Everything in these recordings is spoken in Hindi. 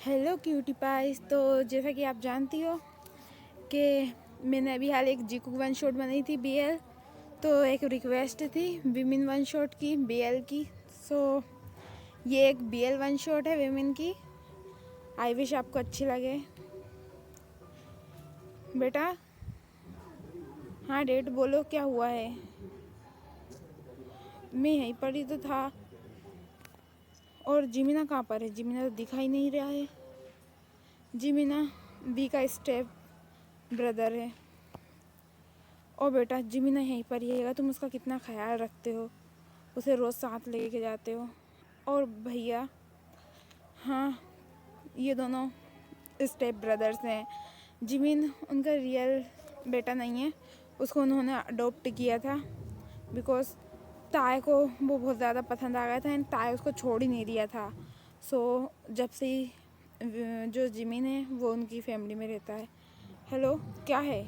Hello cutie price. तो जैसा कि आप जानती हो कि मैंने अभी हाल एक जीकू वन शॉट बनाई थी बीएल। तो एक रिक्वेस्ट थी विमेन वन शॉट की बीएल की। सो ये एक बीएल वन शॉट है विमेन की। आई विश आपको अच्छी लगे। बेटा हाँ डेट बोलो क्या हुआ है। मैं यहीं पर ही तो था। और जिमिना कहाँ पर है? जिमिना तो दिखाई नहीं रहा है। जिमिना बी का स्टेप ब्रदर है। ओ बेटा जिमिना यहीं पर ही है। तुम उसका कितना ख्याल रखते हो, उसे रोज़ साथ लेके जाते हो। और भैया हाँ ये दोनों स्टेप ब्रदर्स हैं। जिमिन उनका रियल बेटा नहीं है, उसको उन्होंने अडॉप्ट किया था बिकॉज ताय को वो बहुत ज़्यादा पसंद आ गया था एंड ताय उसको छोड़ ही नहीं दिया था। सो जब से जो जिमिन है वो उनकी फैमिली में रहता है। हेलो क्या है?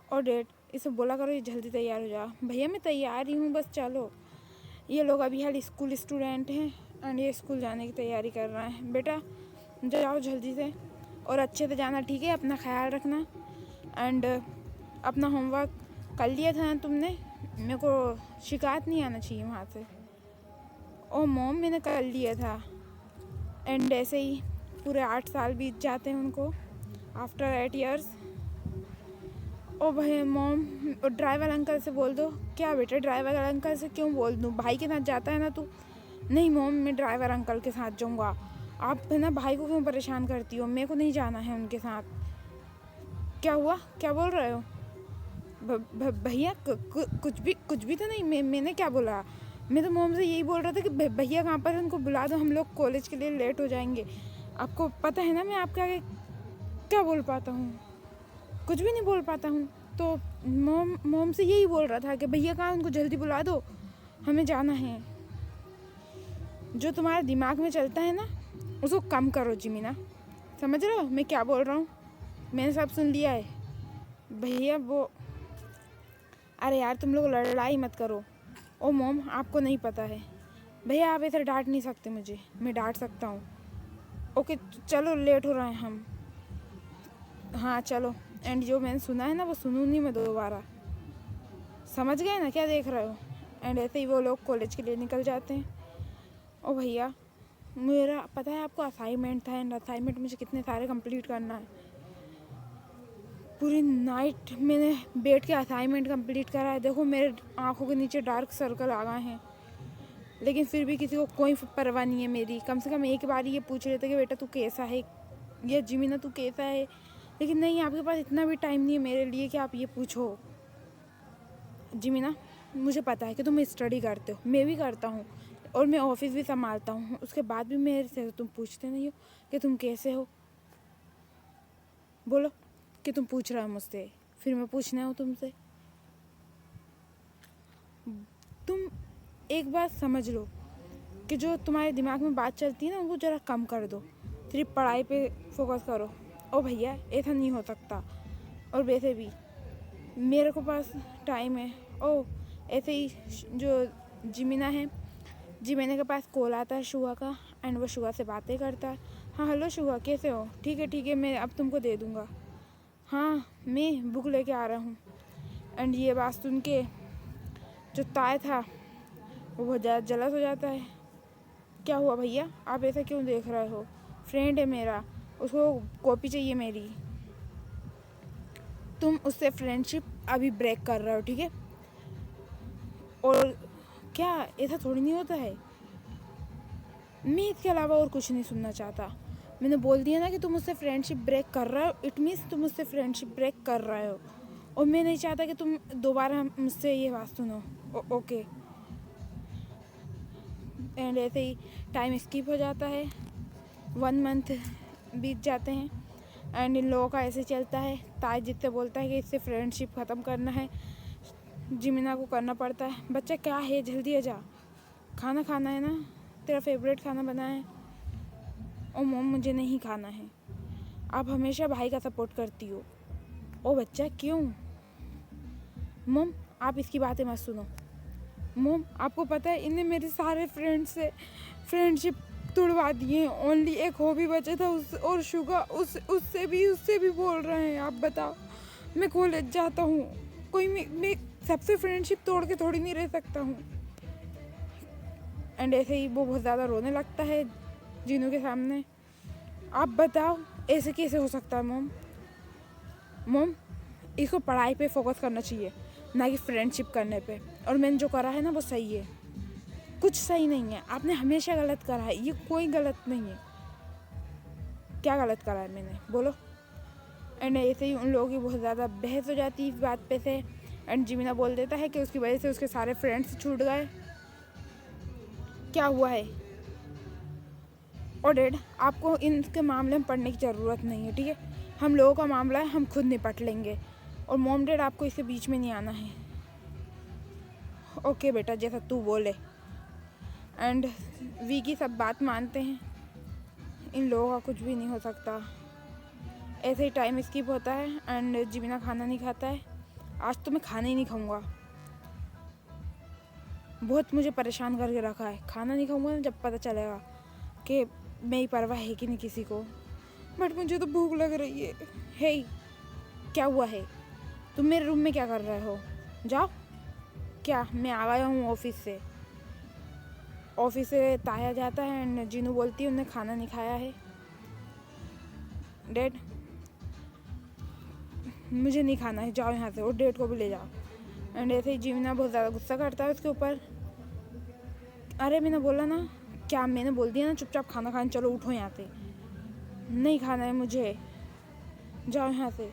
और डेट इसे बोला करो ये जल्दी तैयार हो जा। भैया मैं तैयार ही हूँ, बस चलो। ये लोग अभी हाल स्कूल स्टूडेंट हैं एंड ये स्कूल जाने की तैयारी कर रहे हैं। बेटा जाओ जल्दी से और अच्छे से जाना, ठीक है? अपना ख्याल रखना एंड अपना होमवर्क कर लिया था ना तुमने? मेरे को शिकायत नहीं आना चाहिए वहाँ से। ओ मॉम मैंने कर लिया था। एंड ऐसे ही पूरे 8 साल बीत जाते हैं उनको आफ्टर 8 years। ओ भाई मॉम ड्राइवर अंकल से बोल दो। क्या बेटा ड्राइवर अंकल से क्यों बोल दूँ? भाई के साथ जाता है ना तू? नहीं मॉम मैं ड्राइवर अंकल के साथ जाऊँगा। आप है ना भाई को क्यों परेशान करती हो? मेरे को नहीं जाना है उनके साथ। क्या हुआ? क्या बोल रहे हो? भैया कुछ भी तो नहीं। मैंने क्या बोला? मैं तो मॉम से यही बोल रहा था कि भैया कहाँ पर है, उनको बुला दो, हम लोग कॉलेज के लिए लेट हो जाएंगे। आपको पता है ना मैं आपके आगे क्या बोल पाता हूँ? कुछ भी नहीं बोल पाता हूँ। तो मॉम से यही बोल रहा था कि भैया कहाँ, उनको जल्दी बुला दो, हमें जाना है। जो तुम्हारे दिमाग में चलता है ना उसको कम करो जिमिना, समझ रहे हो मैं क्या बोल रहा हूँ? मैंने सब सुन लिया है। भैया वो अरे यार तुम लोग लड़ाई मत करो। ओ मॉम आपको नहीं पता है। भैया आप ऐसे डांट नहीं सकते मुझे, मैं डांट सकता हूँ। ओके चलो लेट हो रहे हैं हम। हाँ चलो। एंड जो मैंने सुना है ना वो सुनूँ नहीं मैं दोबारा, समझ गए ना क्या देख रहे हो? एंड ऐसे ही वो लोग कॉलेज के लिए निकल जाते हैं। ओ भैया मेरा पता है आपको असाइनमेंट था एंड असाइनमेंट मुझे कितने सारे कंप्लीट करना है। पूरी नाइट मैंने बैठ के असाइनमेंट कंप्लीट करा है। देखो मेरे आंखों के नीचे डार्क सर्कल आ गए हैं, लेकिन फिर भी किसी को कोई परवाह नहीं है मेरी। कम से कम एक बार ये पूछ रहे थे कि बेटा तू कैसा है या जिमिना तू कैसा है, लेकिन नहीं आपके पास इतना भी टाइम नहीं है मेरे लिए कि आप ये पूछो। जिमिना मुझे पता है कि तुम स्टडी करते हो, मैं भी करता हूँ और मैं ऑफिस भी संभालता हूँ, उसके बाद भी मेरे से तुम पूछते नहीं हो कि तुम कैसे हो। बोलो कि तुम पूछ रहे हो मुझसे, फिर मैं पूछना हूँ तुमसे। तुम एक बात समझ लो कि जो तुम्हारे दिमाग में बात चलती है ना वो ज़रा कम कर दो, सिर्फ पढ़ाई पे फोकस करो। ओ भैया ऐसा नहीं हो सकता, और वैसे भी मेरे को पास टाइम है। ओ ऐसे ही जो जिमिना है, जिमिना के पास कॉल आता है शुआ का एंड वो शुआ से बातें करता है। हाँ हेलो शुआ कैसे हो? ठीक है मैं अब तुमको दे दूँगा। हाँ मैं बुक लेके आ रहा हूँ। एंड ये बात सुन के जो ताय था वो बहुत ज़्यादा जलस हो जाता है। क्या हुआ भैया आप ऐसा क्यों देख रहे हो? फ्रेंड है मेरा, उसको कॉपी चाहिए मेरी। तुम उससे फ्रेंडशिप अभी ब्रेक कर रहे हो, ठीक है? और क्या ऐसा थोड़ी नहीं होता है? मैं इसके अलावा और कुछ नहीं सुनना चाहता। मैंने बोल दिया ना कि तुम उससे फ्रेंडशिप ब्रेक कर रहे हो, इट मीन्स तुम उससे फ्रेंडशिप ब्रेक कर रहे हो। और मैं नहीं चाहता कि तुम दोबारा मुझसे ये बात सुनो। ओके। एंड ऐसे ही टाइम स्किप हो जाता है, 1 month बीत जाते हैं एंड इन लोगों का ऐसे चलता है। ताज जितने बोलता है कि इससे फ्रेंडशिप ख़त्म करना है, जिमिना को करना पड़ता है। बच्चा क्या है जल्दी आ जा, खाना खाना है ना, तेरा फेवरेट खाना बना है। ओ मॉम मुझे नहीं खाना है। आप हमेशा भाई का सपोर्ट करती हो। ओ बच्चा क्यों? मॉम आप इसकी बातें मत सुनो। मॉम आपको पता है इन्हें मेरे सारे फ्रेंड से फ्रेंडशिप तुड़वा दिए। ओनली एक हॉबी बचा था और शुगा उससे भी बोल रहे हैं। आप बताओ, मैं कॉलेज जाता हूँ, कोई मैं सबसे फ्रेंडशिप तोड़ के थोड़ी नहीं रह सकता हूँ। एंड ऐसे ही वो बहुत ज़्यादा रोने लगता है जीनू के सामने। आप बताओ ऐसे कैसे हो सकता है मोम इसको पढ़ाई पे फोकस करना चाहिए, ना कि फ्रेंडशिप करने पे। और मैंने जो करा है ना वो सही है, कुछ सही नहीं है। आपने हमेशा गलत करा है, ये कोई गलत नहीं है। क्या गलत करा है मैंने, बोलो। एंड ऐसे ही उन लोगों की बहुत ज़्यादा बहस हो जाती है इस बात पे से। एंड जिमिना बोल देता है कि उसकी वजह से उसके सारे फ्रेंड्स छूट गए। क्या हुआ है? और डैड, आपको इनके मामले में पढ़ने की ज़रूरत नहीं है, ठीक है? हम लोगों का मामला है, हम खुद निपट लेंगे। और मॉम डैड, आपको इसके बीच में नहीं आना है। ओके बेटा, जैसा तू बोले। एंड वी की सब बात मानते हैं। इन लोगों का कुछ भी नहीं हो सकता। ऐसे ही टाइम स्किप होता है एंड जिमिना खाना नहीं खाता है। आज तो मैं खाना ही नहीं खाऊंगा, बहुत मुझे परेशान करके रखा है। खाना नहीं खाऊंगा जब पता चलेगा कि मेरी परवाह है कि नहीं किसी को। बट मुझे तो भूख लग रही है। हे, क्या हुआ है? तुम मेरे रूम में क्या कर रहे हो? जाओ। क्या? मैं आ गया हूँ ऑफिस से ताया जाता है एंड जीनू बोलती है उन्हें खाना नहीं खाया है। डैड, मुझे नहीं खाना है, जाओ यहाँ से, और डैड को भी ले जाओ। एंड ऐसे ही जीमिना बहुत ज़्यादा गुस्सा करता है उसके ऊपर। अरे मैंने बोला ना, क्या मैंने बोल दिया ना चुपचाप खाना खाने चलो, उठो यहाँ से, नहीं खाना है मुझे, जाओ यहाँ से।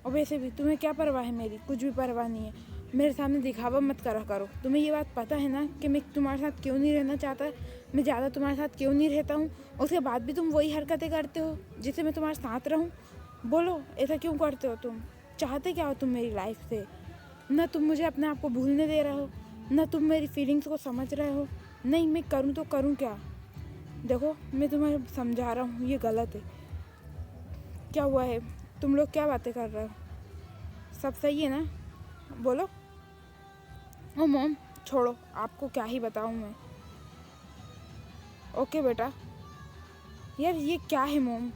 और वैसे भी तुम्हें क्या परवाह है मेरी? कुछ भी परवाह नहीं है। मेरे सामने दिखावा मत करा करो। तुम्हें ये बात पता है ना कि मैं तुम्हारे साथ क्यों नहीं रहना चाहता, मैं ज़्यादा तुम्हारे साथ क्यों नहीं रहता हूँ। उसके बाद भी तुम वही हरकतें करते हो जिससे मैं तुम्हारे साथ रहूँ। बोलो, ऐसा क्यों करते हो? तुम चाहते क्या हो तुम मेरी लाइफ से? ना तुम मुझे अपने आप को भूलने दे रहे हो, ना तुम मेरी फीलिंग्स को समझ रहे हो। नहीं, मैं करूँ तो करूँ क्या? देखो, मैं तुम्हें समझा रहा हूँ, ये गलत है। क्या हुआ है? तुम लोग क्या बातें कर रहे हो? सब सही है ना? बोलो। ओ मॉम, छोड़ो, आपको क्या ही बताऊँ मैं। ओके बेटा। यार ये क्या है मॉम?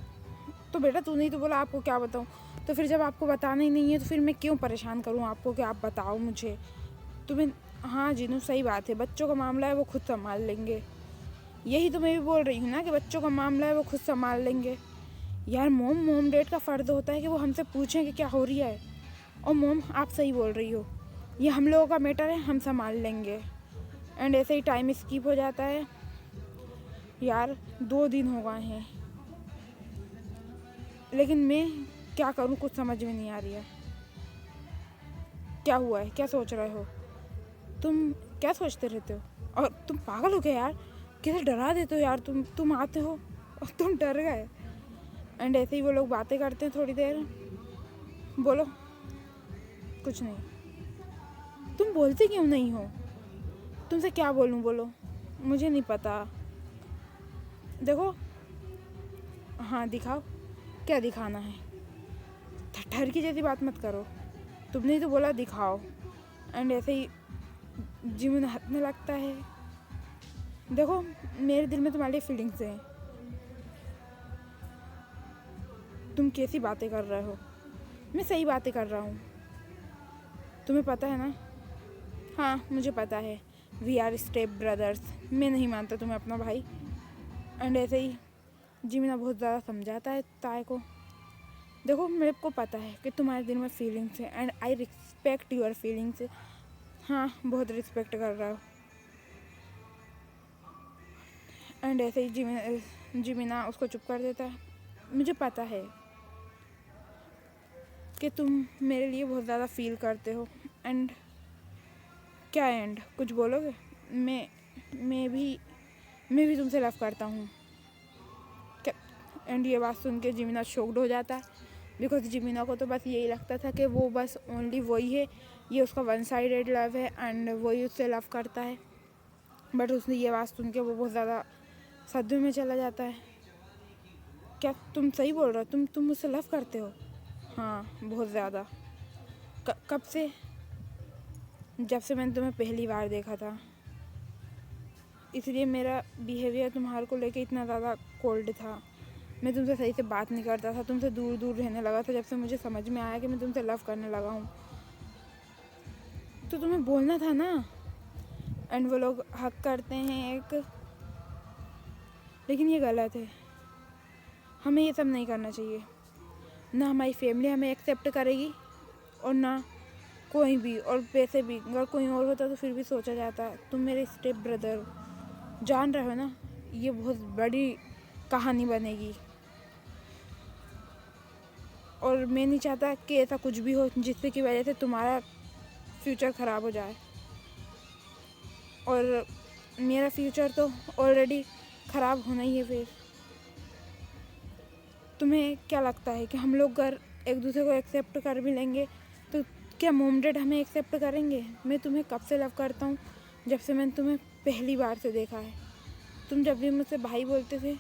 तो बेटा तूने ही तो बोला आपको क्या बताऊँ, तो फिर जब आपको बताना ही नहीं है तो फिर मैं क्यों परेशान करूँ आपको कि आप बताओ मुझे? तुम्हें, हाँ जीनू सही बात है, बच्चों का मामला है वो खुद संभाल लेंगे। यही तो मैं भी बोल रही हूँ ना कि बच्चों का मामला है वो खुद संभाल लेंगे। यार मोम डैड का फ़र्ज़ होता है कि वो हमसे पूछें कि क्या हो रही है। और मोम, आप सही बोल रही हो, ये हम लोगों का मैटर है, हम संभाल लेंगे। एंड ऐसे ही टाइम स्किप हो जाता है। यार 2 दिन हो गए हैं, लेकिन मैं क्या करूँ कुछ समझ में नहीं आ रही है। क्या हुआ है? क्या सोच रहे हो? तुम क्या सोचते रहते हो? और तुम पागल हो क्या यार? कैसे डरा देते हो यार? तुम आते हो और तुम डर गए। एंड ऐसे ही वो लोग बातें करते हैं थोड़ी देर। बोलो। कुछ नहीं। तुम बोलते क्यों नहीं हो? तुमसे क्या बोलूं, बोलो। मुझे नहीं पता। देखो, हाँ दिखाओ, क्या दिखाना है? ठर की जैसी बात मत करो, तुमने ही तो बोला दिखाओ। एंड ऐसे ही जिमिन हंसने लगता है। देखो, मेरे दिल में तुम्हारे लिए फीलिंग्स हैं। तुम कैसी बातें कर रहे हो? मैं सही बातें कर रहा हूँ, तुम्हें पता है ना? हाँ मुझे पता है, वी आर स्टेप ब्रदर्स। मैं नहीं मानता तुम्हें अपना भाई। एंड ऐसे ही जिमिना बहुत ज़्यादा समझाता है ताए को। देखो, मेरे को पता है कि तुम्हारे दिल में फीलिंग्स हैं and I respect your feelings. हाँ, बहुत रिस्पेक्ट कर रहा हो। एंड ऐसे ही जिमिना उसको चुप कर देता है। मुझे पता है कि तुम मेरे लिए बहुत ज़्यादा फील करते हो। एंड क्या एंड कुछ बोलोगे? मैं भी तुमसे लव करता हूँ। क्या? एंड ये बात सुन के जिमिना शॉक्ड हो जाता है, बिकॉज जिमिना को तो बस यही लगता था कि वो बस ओनली वही है, ये उसका वन साइडेड लव है एंड वही उससे लव करता है। बट उसने ये बात सुन के वो बहुत ज़्यादा सदमे में चला जाता है। क्या तुम सही बोल रहे हो? तुम मुझसे लव करते हो? हाँ, बहुत ज़्यादा। कब से? जब से मैंने तुम्हें पहली बार देखा था। इसलिए मेरा बिहेवियर तुम्हारे को लेके इतना ज़्यादा कोल्ड था। मैं तुमसे सही से बात नहीं करता था, तुमसे दूर दूर रहने लगा था जब से मुझे समझ में आया कि मैं तुमसे लव करने लगा हूँ। तो तुम्हें बोलना था ना। एंड वो लोग हक करते हैं एक, लेकिन ये गलत है। हमें ये सब नहीं करना चाहिए। ना हमारी फैमिली हमें एक्सेप्ट करेगी और ना कोई भी। और वैसे भी अगर कोई और होता तो फिर भी सोचा जाता। तुम मेरे स्टेप ब्रदर हो, जान रहे हो ना, ये बहुत बड़ी कहानी बनेगी। और मैं नहीं चाहता कि ऐसा कुछ भी हो जिससे की वजह से तुम्हारा फ्यूचर ख़राब हो जाए। और मेरा फ्यूचर तो ऑलरेडी ख़राब होना ही है। फिर तुम्हें क्या लगता है कि हम लोग अगर एक दूसरे को एक्सेप्ट कर भी लेंगे तो क्या मॉम डैड हमें एक्सेप्ट करेंगे? मैं तुम्हें कब से लव करता हूँ, जब से मैंने तुम्हें पहली बार से देखा है। तुम जब भी मुझसे भाई बोलते थे,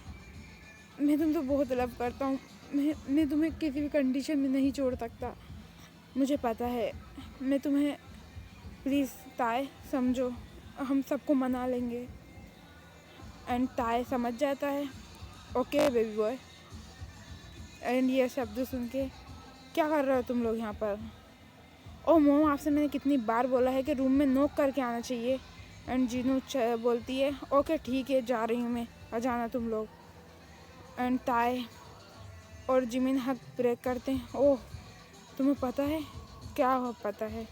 मैं तुमसे बहुत लव करता हूँ। मैं तुम्हें किसी भी कंडीशन में नहीं छोड़ सकता। मुझे पता है। मैं तुम्हें प्लीज़ ताए समझो, हम सबको मना लेंगे। एंड ताए समझ जाता है, ओके बेबी बॉय। एंड ये शब्द सुन के, क्या कर रहे हो तुम लोग यहाँ पर? ओ मोम, आपसे मैंने कितनी बार बोला है कि रूम में नॉक करके आना चाहिए। एंड जीनू बोलती है, ओके ठीक है, जा रही हूँ मैं, आ जाना तुम लोग। एंड ताए और जिमिन हक ब्रेक करते हैं। ओह, तुम्हें पता है क्या हो? पता है,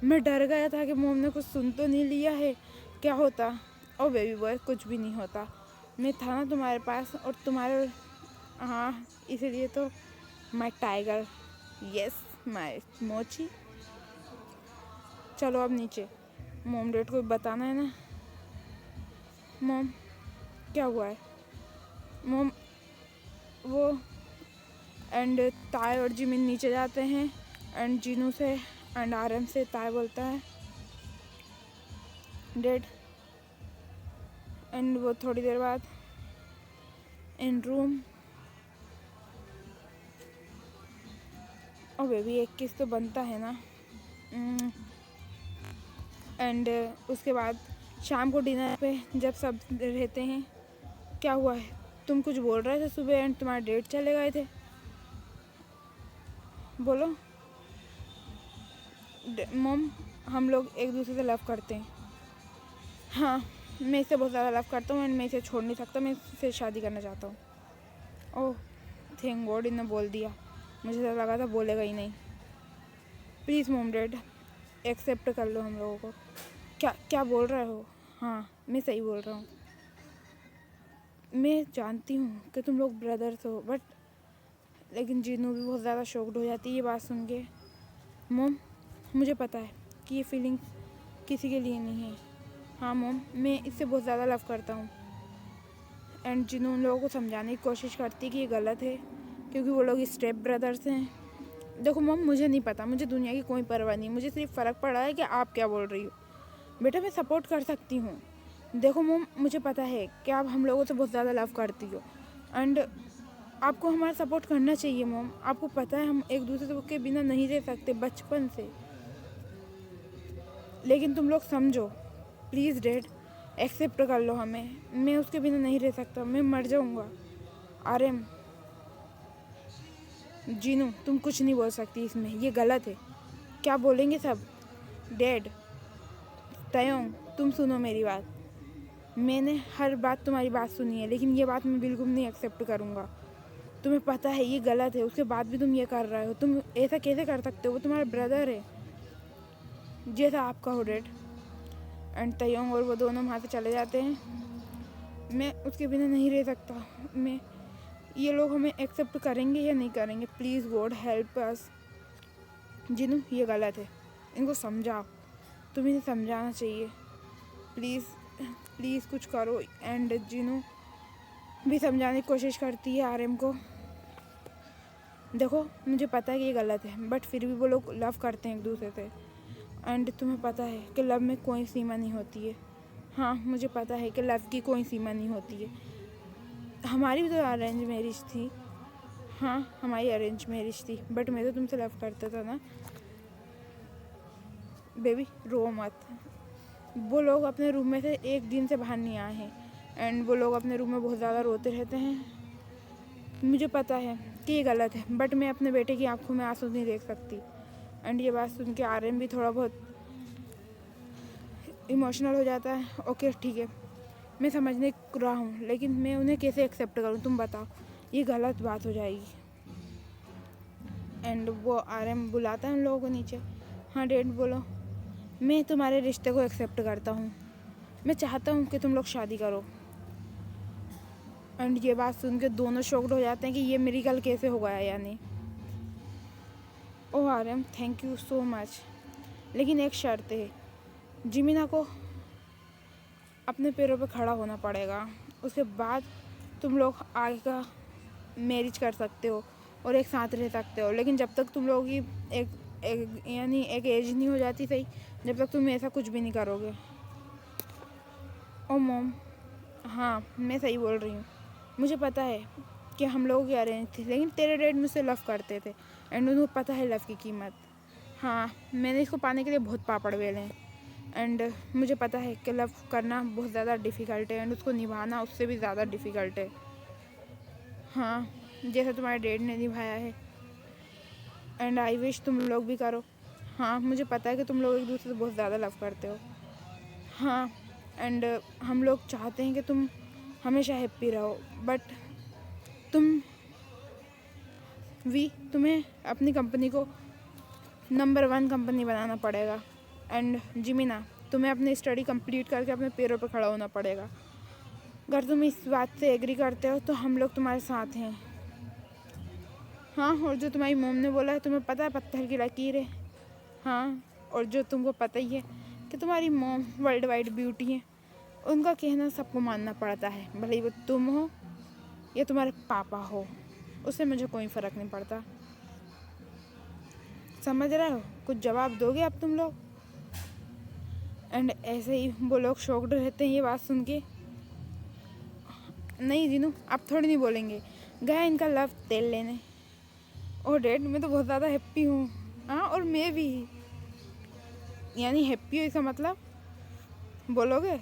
मैं डर गया था कि मोम ने कुछ सुन तो नहीं लिया है। क्या होता? ओ बेबी बॉय, कुछ भी नहीं होता। मैं था ना तुम्हारे पास, और तुम्हारे, हाँ इसीलिए तो माय टाइगर, यस माय मोची। चलो अब नीचे, मोम डैड को बताना है ना। मोम, क्या हुआ है? मोम, वो एंड ताय और जिमिन नीचे जाते हैं। एंड जीनू से एंड आरएम से ताय बोलता है, डैड। एंड वो थोड़ी देर बाद इन रूम, ओ बेबी 21 तो बनता है ना। एंड उसके बाद शाम को डिनर पे जब सब रहते हैं, क्या हुआ है? तुम कुछ बोल रहे थे सुबह एंड तुम्हारे डेट चले गए थे, बोलो। मॉम, हम लोग एक दूसरे से लव करते हैं। हाँ, मैं इससे बहुत ज़्यादा लव करता हूँ एंड मैं इसे छोड़ नहीं सकता। मैं इससे शादी करना चाहता हूँ। ओह थैंक गॉड, इन्होंने बोल दिया। मुझे तो लगा था बोलेगा ही नहीं। प्लीज़ मॉम डैड, एक्सेप्ट कर लो हम लोगों को। क्या क्या बोल रहे हो? हाँ, मैं सही बोल रहा हूँ। मैं जानती हूँ कि तुम लोग ब्रदर्स हो, बट लेकिन जीनू भी बहुत ज़्यादा शॉक्ड हो जाती है ये बात सुन के। मॉम, मुझे पता है कि ये फीलिंग्स किसी के लिए नहीं है। हाँ मॉम, मैं इससे बहुत ज़्यादा लव करता हूँ। एंड जीनू उन लोगों को समझाने की कोशिश करती है कि ये गलत है, क्योंकि वो लोग स्टेप ब्रदर्स हैं। देखो मॉम, मुझे नहीं पता, मुझे दुनिया की कोई परवाह नहीं। मुझे सिर्फ फ़र्क पड़ा है कि आप क्या बोल रही हो। बेटा मैं सपोर्ट कर सकती हूँ। देखो मॉम, मुझे पता है कि आप हम लोगों से बहुत ज़्यादा लव करती हो एंड आपको हमारा सपोर्ट करना चाहिए मॉम। आपको पता है हम एक दूसरे के बिना नहीं रह सकते बचपन से। लेकिन तुम लोग समझो, प्लीज़ डैड, एक्सेप्ट कर लो हमें। मैं उसके बिना नहीं रह सकता, मैं मर जाऊँगा। आर्यन, जीनू, तुम कुछ नहीं बोल सकती इसमें, ये गलत है। क्या बोलेंगे सब? डैड, तयोंग, तुम सुनो मेरी बात। मैंने हर बात तुम्हारी बात सुनी है, लेकिन ये बात मैं बिल्कुल नहीं एक्सेप्ट करूँगा। तुम्हें पता है ये गलत है, उसके बाद भी तुम ये कर रहे हो। तुम ऐसा कैसे कर सकते हो? वो तुम्हारा ब्रदर है, जैसा आपका हो डैड। एंड तयोंग और वो दोनों वहाँ से चले जाते हैं। मैं उसके बिना नहीं रह सकता। मैं, ये लोग हमें एक्सेप्ट करेंगे या नहीं करेंगे? Please God help us. Jinu, ये गलत है, इनको समझाओ। तुम्हें इन्हें समझाना चाहिए। प्लीज़ प्लीज़ कुछ करो। एंड जिनू भी समझाने की कोशिश करती है आरएम को। देखो मुझे पता है कि ये गलत है, बट फिर भी वो लोग लव करते हैं एक दूसरे से। एंड तुम्हें पता है कि लव में कोई सीमा नहीं होती है। हाँ, मुझे पता है कि लव की कोई सीमा नहीं होती है। हमारी भी तो अरेंज मैरिज थी। हाँ, हमारी अरेंज मैरिज थी, बट मैं तो तुमसे लव करता था ना। बेबी रो मत, वो लोग अपने रूम में से एक दिन से बाहर नहीं आए हैं एंड वो लोग अपने रूम में बहुत ज़्यादा रोते रहते हैं। मुझे पता है कि ये गलत है, बट मैं अपने बेटे की आंखों में आंसू नहीं देख सकती। एंड ये बात सुन के आर्यन भी थोड़ा बहुत इमोशनल हो जाता है। ओके ठीक है, मैं समझने रहा हूँ, लेकिन मैं उन्हें कैसे एक्सेप्ट करूँ, तुम बताओ, ये गलत बात हो जाएगी। एंड वो आर्यन बुलाता है उन लोगों को नीचे। हाँ डैड बोलो। मैं तुम्हारे रिश्ते को एक्सेप्ट करता हूँ, मैं चाहता हूँ कि तुम लोग शादी करो। एंड ये बात सुन के दोनों शॉक्ड हो जाते हैं कि ये मिरेकल कैसे हो गया यानी। Oh Aryan thank you so much, लेकिन एक शर्त है, जिमिना को अपने पैरों पे खड़ा होना पड़ेगा, उसके बाद तुम लोग आगे का मैरिज कर सकते हो और एक साथ रह सकते हो। लेकिन जब तक तुम लोगों की यानी एक एज नहीं हो जाती सही, जब तक तुम ऐसा कुछ भी नहीं करोगे। ओ मॉम, हाँ मैं सही बोल रही हूँ, मुझे पता है कि हम लोगों की अरेंज थी, लेकिन तेरे डैड मुझसे लव करते थे एंड उन्हें पता है लव की कीमत। हाँ मैंने इसको पाने के लिए बहुत पापड़ बेले हैं एंड मुझे पता है कि लव करना बहुत ज़्यादा डिफ़िकल्ट है एंड उसको निभाना उससे भी ज़्यादा डिफ़िकल्ट है। हाँ जैसा तुम्हारे डैड ने निभाया है एंड आई विश तुम लोग भी करो। हाँ मुझे पता है कि तुम लोग एक दूसरे से बहुत ज़्यादा लव करते हो। हाँ एंड हम लोग चाहते हैं कि तुम हमेशा हैप्पी रहो, बट तुम्हें अपनी कंपनी को नंबर 1 कंपनी बनाना पड़ेगा। एंड जिमिना तुम्हें अपनी स्टडी कंप्लीट करके अपने पैरों पर खड़ा होना पड़ेगा। अगर तुम इस बात से एग्री करते हो तो हम लोग तुम्हारे साथ हैं। हाँ और जो तुम्हारी मोम ने बोला है, तुम्हें पता है पत्थर की लकीर है। हाँ और जो तुमको पता ही है कि तुम्हारी मोम वर्ल्ड वाइड ब्यूटी है, उनका कहना सबको मानना पड़ता है, भले ही वो तुम हो या तुम्हारे पापा हो, उससे मुझे कोई फ़र्क नहीं पड़ता। समझ रहे हो, कुछ जवाब दोगे अब तुम लोग। एंड ऐसे ही वो लोग शॉक्ड रहते हैं ये बात सुन के। नहीं जीनू आप थोड़ी नहीं बोलेंगे, गया इनका लव तेल लेने। ओह डैड मैं तो बहुत ज़्यादा हैप्पी हूँ। हाँ और मैं भी, यानी हैप्पी हो इसका मतलब बोलोगे।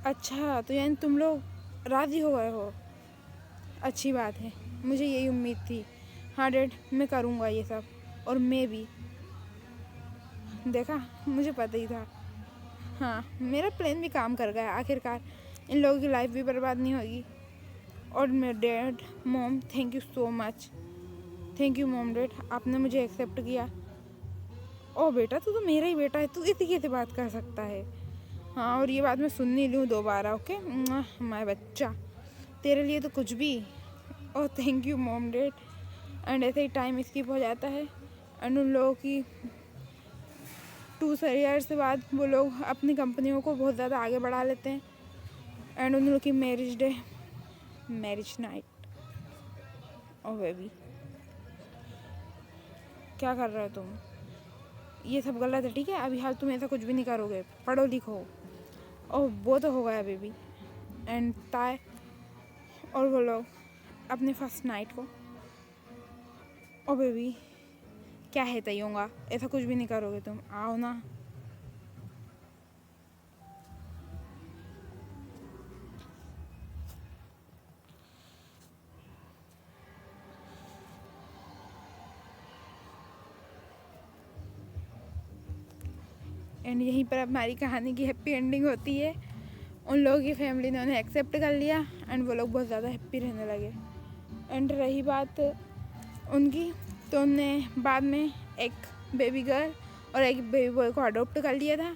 अच्छा तो यानी तुम लोग राज़ी हो गए हो, अच्छी बात है, मुझे यही उम्मीद थी। हाँ डैड मैं करूँगा ये सब, और मैं भी, देखा मुझे पता ही था। हाँ मेरा प्लान भी काम कर गया आखिरकार, इन लोगों की लाइफ भी बर्बाद नहीं होगी। और मेरे dad mom thank you so much, thank you mom dad, आपने मुझे एक्सेप्ट किया। ओ बेटा तू तो मेरा ही बेटा है, तू इसी कैसे बात कर सकता है। हाँ और ये बात मैं सुन नहीं लूँ दोबारा। ओके माय बच्चा, तेरे लिए तो कुछ भी। Oh thank you mom dad. And ऐसे ही टाइम स्किप हो जाता है एंड उन लोगों की 2 ईयर्स के बाद वो लोग अपनी कंपनियों को बहुत ज़्यादा आगे बढ़ा लेते हैं एंड उन लोगों की मैरिज नाइट। ओ बेबी क्या कर रहे हो तुम, ये सब गलत है ठीक है, अभी हाल तुम ऐसा कुछ भी नहीं करोगे, पढ़ो लिखो। ओह वो तो हो गया बेबी। एंड ताय और वो लोग अपने फर्स्ट नाइट को। ओ बेबी क्या है तय होगा, ऐसा कुछ भी नहीं करोगे तुम, आओ ना। एंड यहीं पर हमारी कहानी की हैप्पी एंडिंग होती है। उन लोगों की फैमिली ने उन्हें एक्सेप्ट कर लिया एंड वो लोग बहुत ज़्यादा हैप्पी रहने लगे। एंड रही बात उनकी, तो उनने बाद में एक बेबी गर्ल और एक बेबी बॉय को अडॉप्ट कर लिया था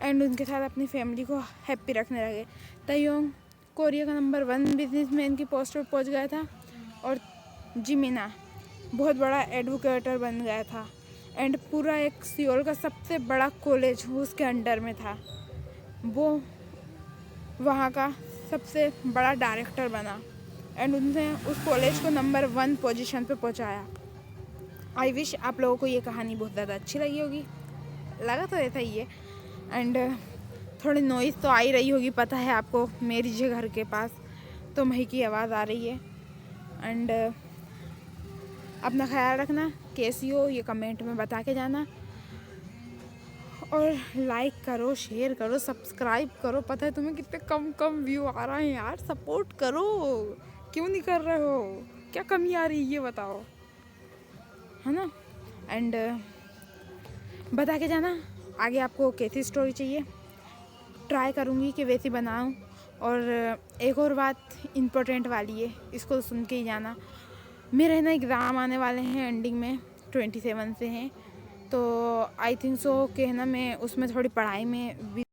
एंड उनके साथ अपनी फैमिली को हैप्पी रखने लगे। तयोंग कोरिया का नंबर 1 बिजनेसमैन की पोस्ट पर पहुँच गया था और जिमिना बहुत बड़ा एडवोकेटर बन गया था एंड पूरा एक सियोल का सबसे बड़ा कॉलेज उसके अंडर में था, वो वहाँ का सबसे बड़ा डायरेक्टर बना एंड उनने उस कॉलेज को नंबर 1 पोजीशन पे पहुँचाया। आई विश आप लोगों को ये कहानी बहुत ज़्यादा अच्छी लगी होगी, लगा तो ऐसा ही है। एंड थोड़ी नॉइज़ तो आ ही रही होगी, पता है आपको, मेरी जो घर के पास तो मही की आवाज़ आ रही है। एंड अपना ख्याल रखना, कैसी हो ये कमेंट में बता के जाना। और लाइक करो, शेयर करो, सब्सक्राइब करो। पता है तुम्हें कितने कम व्यू आ रहे हैं यार, सपोर्ट करो। क्यों नहीं कर रहे हो? क्या कमी आ रही है ये बताओ, है ना। एंड बता के जाना आगे आपको कैसी स्टोरी चाहिए, ट्राई करूँगी कि वैसी बनाऊँ। और एक और बात इम्पोर्टेंट वाली है, इसको सुन के ही जाना। मेरे ना एग्ज़ाम आने वाले हैं एंडिंग में, 27 से हैं, तो आई थिंक सो कि है ना मैं उसमें थोड़ी पढ़ाई में भी